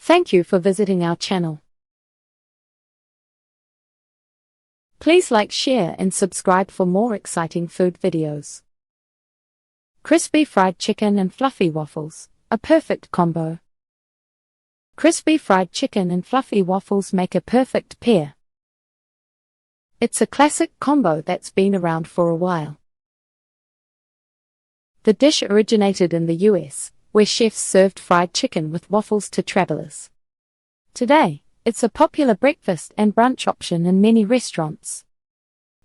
Thank you for visiting our channel. Please like, share, and subscribe for more exciting food videos. Crispy fried chicken and fluffy waffles, a perfect combo. Crispy fried chicken and fluffy waffles make a perfect pair. It's a classic combo that's been around for a while. The dish originated in the US, where chefs served fried chicken with waffles to travelers. Today, it's a popular breakfast and brunch option in many restaurants.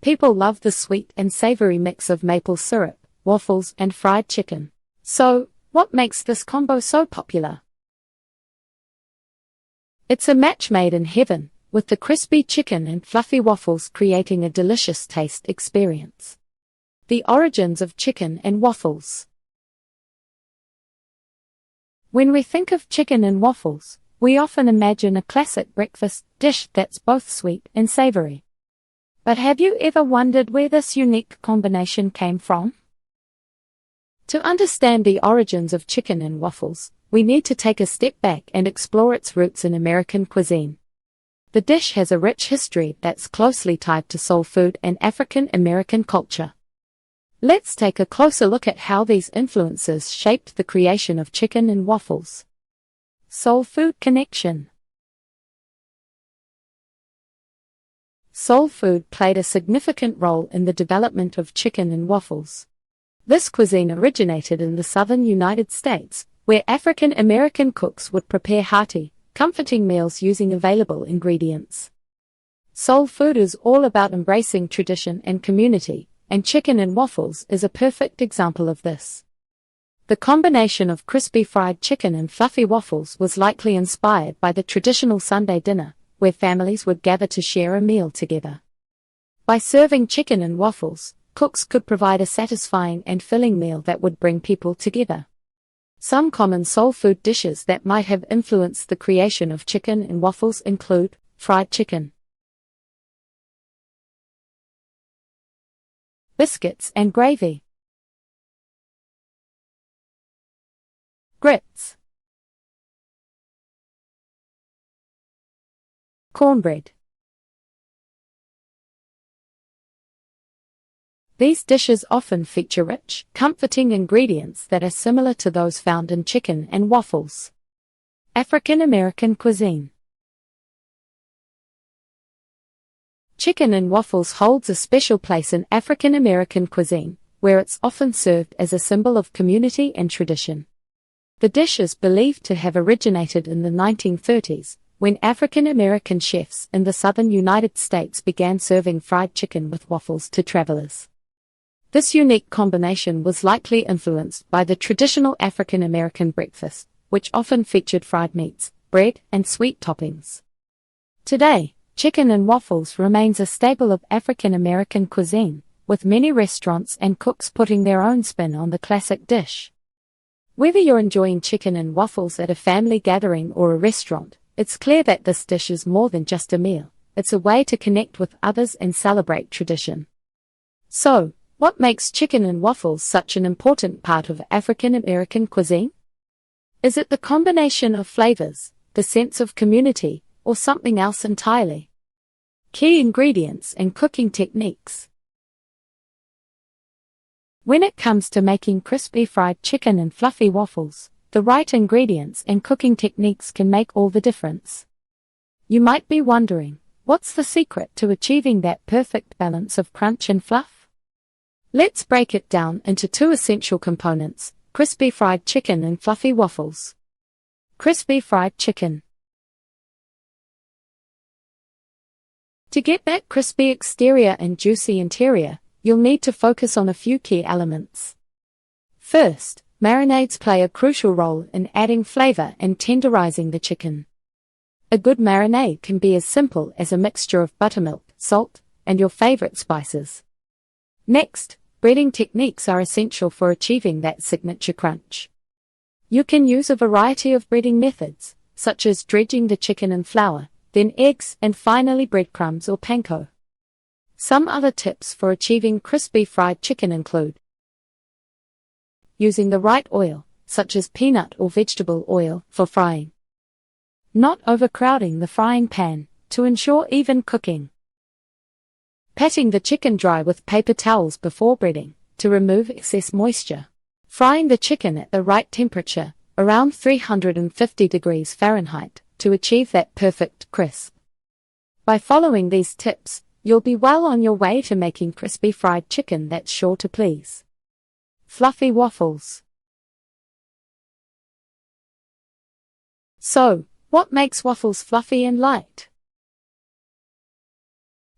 People love the sweet and savory mix of maple syrup, waffles, and fried chicken. So, what makes this combo so popular? It's a match made in heaven, with the crispy chicken and fluffy waffles creating a delicious taste experience. The origins of chicken and waffles. When we think of chicken and waffles, we often imagine a classic breakfast dish that's both sweet and savory. But have you ever wondered where this unique combination came from? To understand the origins of chicken and waffles, we need to take a step back and explore its roots in American cuisine. The dish has a rich history that's closely tied to soul food and African American culture. Let's take a closer look at how these influences shaped the creation of chicken and waffles. Soul food connection. Soul food played a significant role in the development of chicken and waffles. This cuisine originated in the southern United States, where African American cooks would prepare hearty, comforting meals using available ingredients. Soul food is all about embracing tradition and community, and chicken and waffles is a perfect example of this. The combination of crispy fried chicken and fluffy waffles was likely inspired by the traditional Sunday dinner, where families would gather to share a meal together. By serving chicken and waffles, cooks could provide a satisfying and filling meal that would bring people together. Some common soul food dishes that might have influenced the creation of chicken and waffles include fried chicken, biscuits and gravy, grits, cornbread. These dishes often feature rich, comforting ingredients that are similar to those found in chicken and waffles. African American cuisine. Chicken and waffles holds a special place in African American cuisine, where it's often served as a symbol of community and tradition. The dish is believed to have originated in the 1930s, when African American chefs in the southern United States began serving fried chicken with waffles to travelers. This unique combination was likely influenced by the traditional African American breakfast, which often featured fried meats, bread, and sweet toppings. Today, chicken and waffles remains a staple of African American cuisine, with many restaurants and cooks putting their own spin on the classic dish. Whether you're enjoying chicken and waffles at a family gathering or a restaurant, it's clear that this dish is more than just a meal. It's a way to connect with others and celebrate tradition. So, what makes chicken and waffles such an important part of African American cuisine? Is it the combination of flavors, the sense of community, or something else entirely? Key ingredients and cooking techniques. When it comes to making crispy fried chicken and fluffy waffles, the right ingredients and cooking techniques can make all the difference. You might be wondering, what's the secret to achieving that perfect balance of crunch and fluff? Let's break it down into two essential components: crispy fried chicken and fluffy waffles. Crispy fried chicken. To get that crispy exterior and juicy interior, you'll need to focus on a few key elements. First, marinades play a crucial role in adding flavor and tenderizing the chicken. A good marinade can be as simple as a mixture of buttermilk, salt, and your favorite spices. Next, breading techniques are essential for achieving that signature crunch. You can use a variety of breading methods, such as dredging the chicken in flour, then eggs, and finally breadcrumbs or panko. Some other tips for achieving crispy fried chicken include using the right oil, such as peanut or vegetable oil, for frying. not overcrowding the frying pan, to ensure even cooking. Patting the chicken dry with paper towels before breading, to remove excess moisture. Frying the chicken at the right temperature, around 350 degrees Fahrenheit, to achieve that perfect crisp. By following these tips, you'll be well on your way to making crispy fried chicken that's sure to please. Fluffy waffles. So, what makes waffles fluffy and light?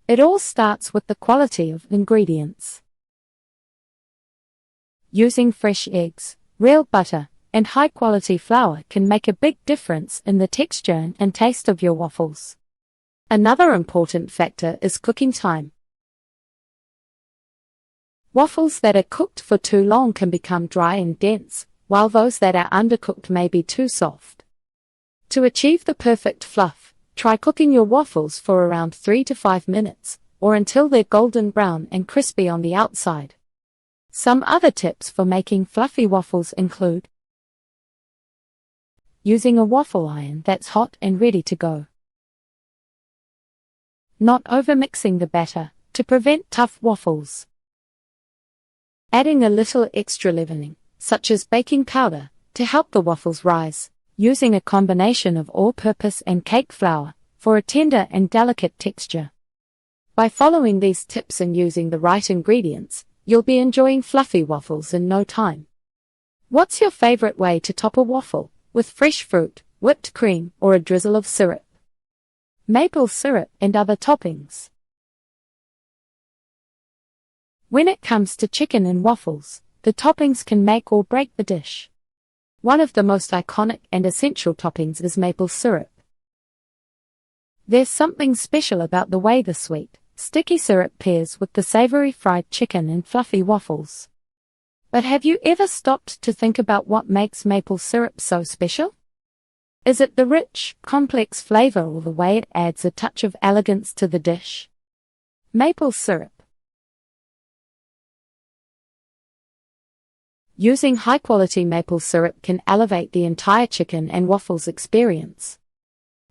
It all starts with the quality of ingredients. Using fresh eggs, real butter, and high-quality flour can make a big difference in the texture and taste of your waffles. Another important factor is cooking time. Waffles that are cooked for too long can become dry and dense, while those that are undercooked may be too soft. To achieve the perfect fluff, try cooking your waffles for around 3 to 5 minutes, or until they're golden brown and crispy on the outside. Some other tips for making fluffy waffles include using a waffle iron that's hot and ready to go. Not overmixing the batter, to prevent tough waffles. Adding a little extra leavening, such as baking powder, to help the waffles rise. Using a combination of all-purpose and cake flour, for a tender and delicate texture. By following these tips and using the right ingredients, you'll be enjoying fluffy waffles in no time. What's your favorite way to top a waffle? With fresh fruit, whipped cream, or a drizzle of syrup? Maple syrup and other toppings. When it comes to chicken and waffles, the toppings can make or break the dish. One of the most iconic and essential toppings is maple syrup. There's something special about the way the sweet, sticky syrup pairs with the savory fried chicken and fluffy waffles. But have you ever stopped to think about what makes maple syrup so special? Is it the rich, complex flavor or the way it adds a touch of elegance to the dish? Maple syrup. Using high-quality maple syrup can elevate the entire chicken and waffles experience.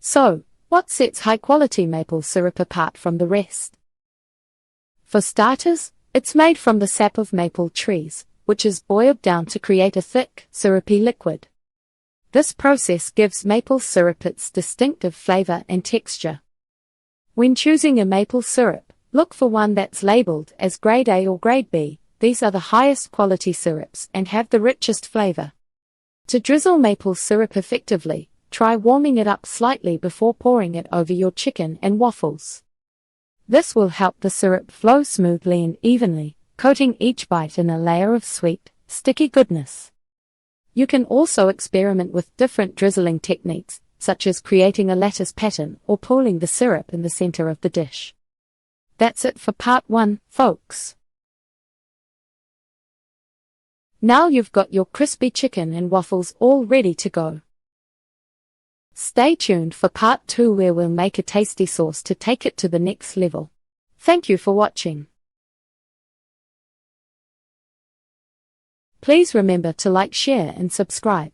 So, what sets high-quality maple syrup apart from the rest? For starters, it's made from the sap of maple trees, which is boiled down to create a thick, syrupy liquid. This process gives maple syrup its distinctive flavor and texture. When choosing a maple syrup, look for one that's labeled as Grade A or Grade B. These are the highest quality syrups and have the richest flavor. To drizzle maple syrup effectively, try warming it up slightly before pouring it over your chicken and waffles. This will help the syrup flow smoothly and evenly, coating each bite in a layer of sweet, sticky goodness. You can also experiment with different drizzling techniques, such as creating a lattice pattern or pooling the syrup in the center of the dish. That's it for part 1, folks. Now you've got your crispy chicken and waffles all ready to go. Stay tuned for part 2 where we'll make a tasty sauce to take it to the next level. Thank you for watching. Please remember to like, share and subscribe.